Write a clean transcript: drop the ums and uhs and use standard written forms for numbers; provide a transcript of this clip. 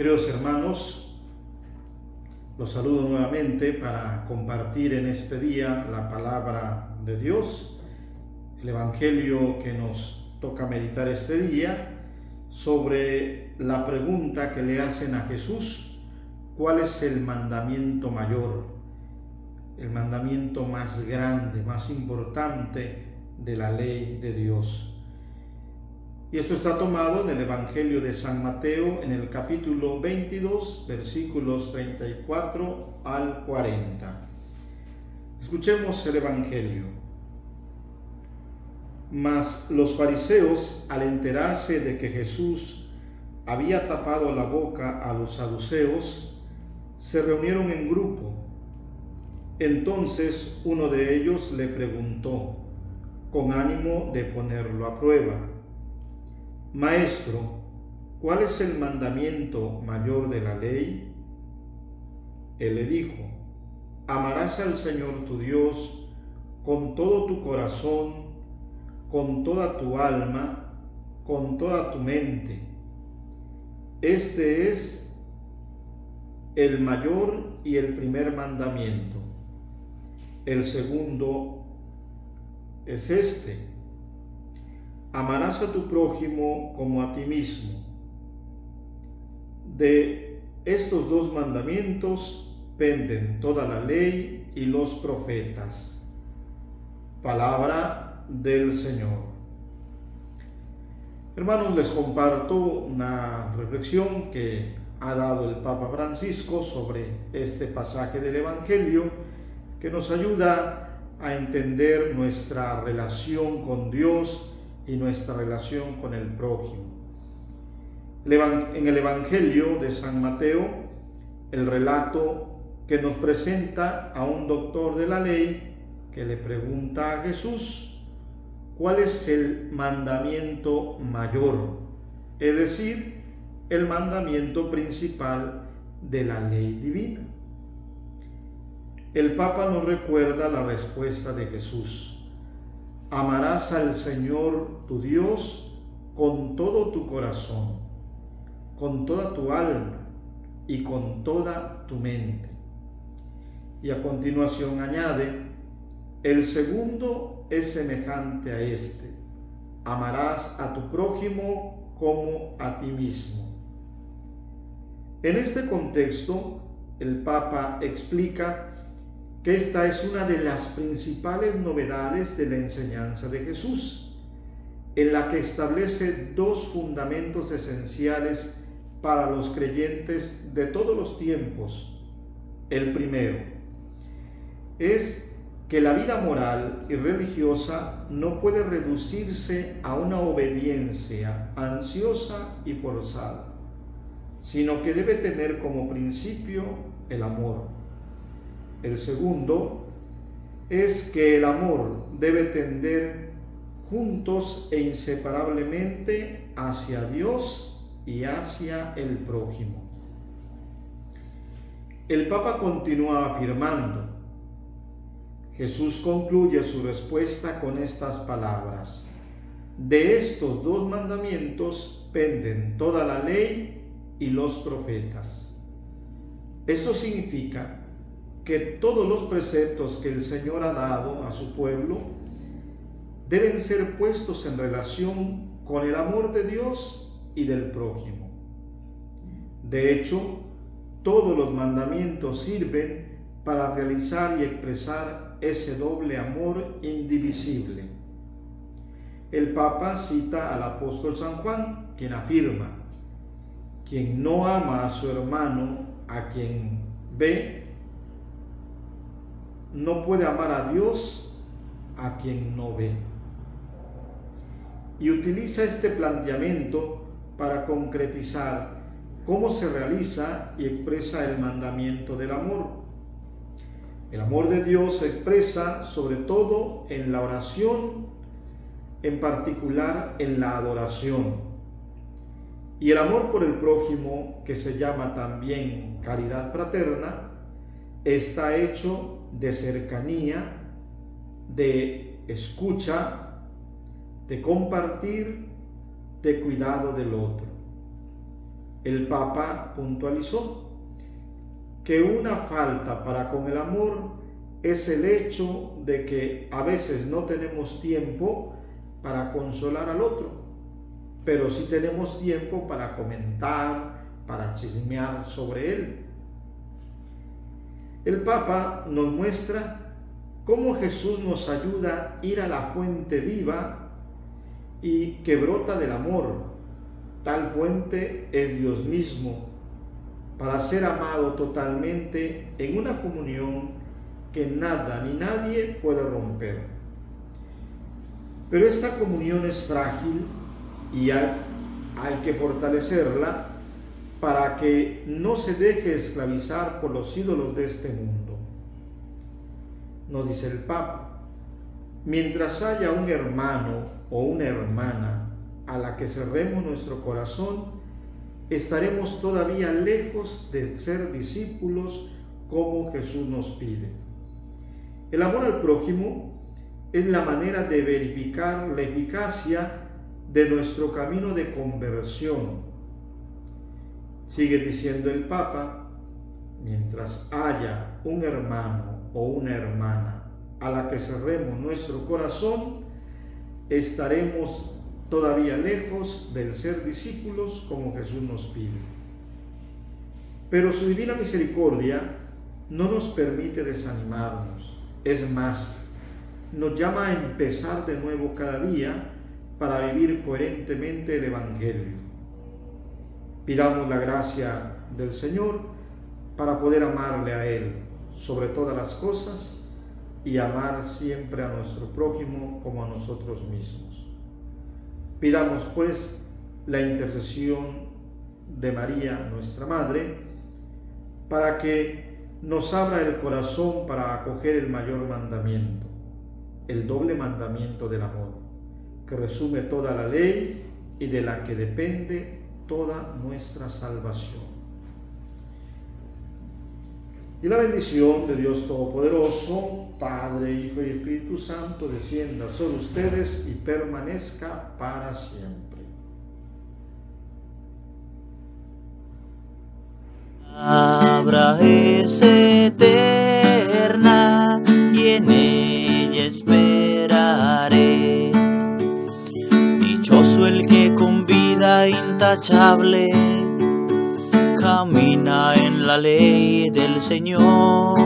Queridos hermanos, los saludo nuevamente para compartir en este día la palabra de Dios, el Evangelio que nos toca meditar este día sobre la pregunta que le hacen a Jesús: ¿cuál es el mandamiento mayor? El mandamiento más grande, más importante de la ley de Dios. Y esto está tomado en el Evangelio de San Mateo, en el capítulo 22, versículos 34 al 40. Escuchemos el Evangelio. Mas los fariseos, al enterarse de que Jesús había tapado la boca a los saduceos, se reunieron en grupo. Entonces uno de ellos le preguntó, con ánimo de ponerlo a prueba: Maestro, ¿cuál es el mandamiento mayor de la ley? Él le dijo: amarás al Señor tu Dios con todo tu corazón, con toda tu alma, con toda tu mente. Este es el mayor y el primer mandamiento. El segundo es este: amarás a tu prójimo como a ti mismo. De estos dos mandamientos penden toda la ley y los profetas. Palabra del Señor. Hermanos, les comparto una reflexión que ha dado el Papa Francisco sobre este pasaje del Evangelio, que nos ayuda a entender nuestra relación con Dios y nuestra relación con el prójimo. En el Evangelio de San Mateo, el relato que nos presenta a un doctor de la ley que le pregunta a Jesús cuál es el mandamiento mayor, es decir, el mandamiento principal de la ley divina. El Papa nos recuerda la respuesta de Jesús: amarás al Señor tu Dios con todo tu corazón, con toda tu alma y con toda tu mente. Y a continuación añade: el segundo es semejante a este: amarás a tu prójimo como a ti mismo. En este contexto, el Papa explica que esta es una de las principales novedades de la enseñanza de Jesús, en la que establece dos fundamentos esenciales para los creyentes de todos los tiempos. El primero es que la vida moral y religiosa no puede reducirse a una obediencia ansiosa y forzada, sino que debe tener como principio el amor. El segundo es que el amor debe tender juntos e inseparablemente hacia Dios y hacia el prójimo. El Papa continúa afirmando. Jesús concluye su respuesta con estas palabras: de estos dos mandamientos penden toda la ley y los profetas. Eso significa que todos los preceptos que el Señor ha dado a su pueblo deben ser puestos en relación con el amor de Dios y del prójimo. De hecho, todos los mandamientos sirven para realizar y expresar ese doble amor indivisible. El Papa cita al apóstol San Juan, quien afirma: quien no ama a su hermano a quien ve, no puede amar a Dios a quien no ve. Y utiliza este planteamiento para concretizar cómo se realiza y expresa el mandamiento del amor. El amor de Dios se expresa sobre todo en la oración, en particular en la adoración. Y el amor por el prójimo, que se llama también caridad fraterna, está hecho de cercanía, de escucha, de compartir, de cuidado del otro. el Papa puntualizó que una falta para con el amor es el hecho de que a veces no tenemos tiempo para consolar al otro, pero sí tenemos tiempo para comentar, para chismear sobre él. El Papa nos muestra cómo Jesús nos ayuda a ir a la fuente viva y que brota del amor. Tal fuente es Dios mismo, para ser amado totalmente en una comunión que nada ni nadie puede romper. Pero esta comunión es frágil y hay que fortalecerla para que no se deje esclavizar por los ídolos de este mundo. Nos dice el Papa, mientras haya un hermano o una hermana a la que cerremos nuestro corazón, estaremos todavía lejos de ser discípulos como Jesús nos pide. El amor al prójimo es la manera de verificar la eficacia de nuestro camino de conversión. Sigue diciendo el Papa, mientras haya un hermano o una hermana a la que cerremos nuestro corazón, estaremos todavía lejos del ser discípulos como Jesús nos pide. Pero su divina misericordia no nos permite desanimarnos. Es más, nos llama a empezar de nuevo cada día para vivir coherentemente el Evangelio. Pidamos la gracia del Señor para poder amarle a Él sobre todas las cosas y amar siempre a nuestro prójimo como a nosotros mismos. Pidamos pues la intercesión de María, nuestra Madre, para que nos abra el corazón para acoger el mayor mandamiento, el doble mandamiento del amor, que resume toda la ley y de la que depende toda nuestra salvación. Y la bendición de Dios Todopoderoso, Padre, Hijo y Espíritu Santo, descienda sobre ustedes y permanezca para siempre. Palabra es eterna y en ella esperaré. Dichoso el que con vida intachable camina en la ley del Señor.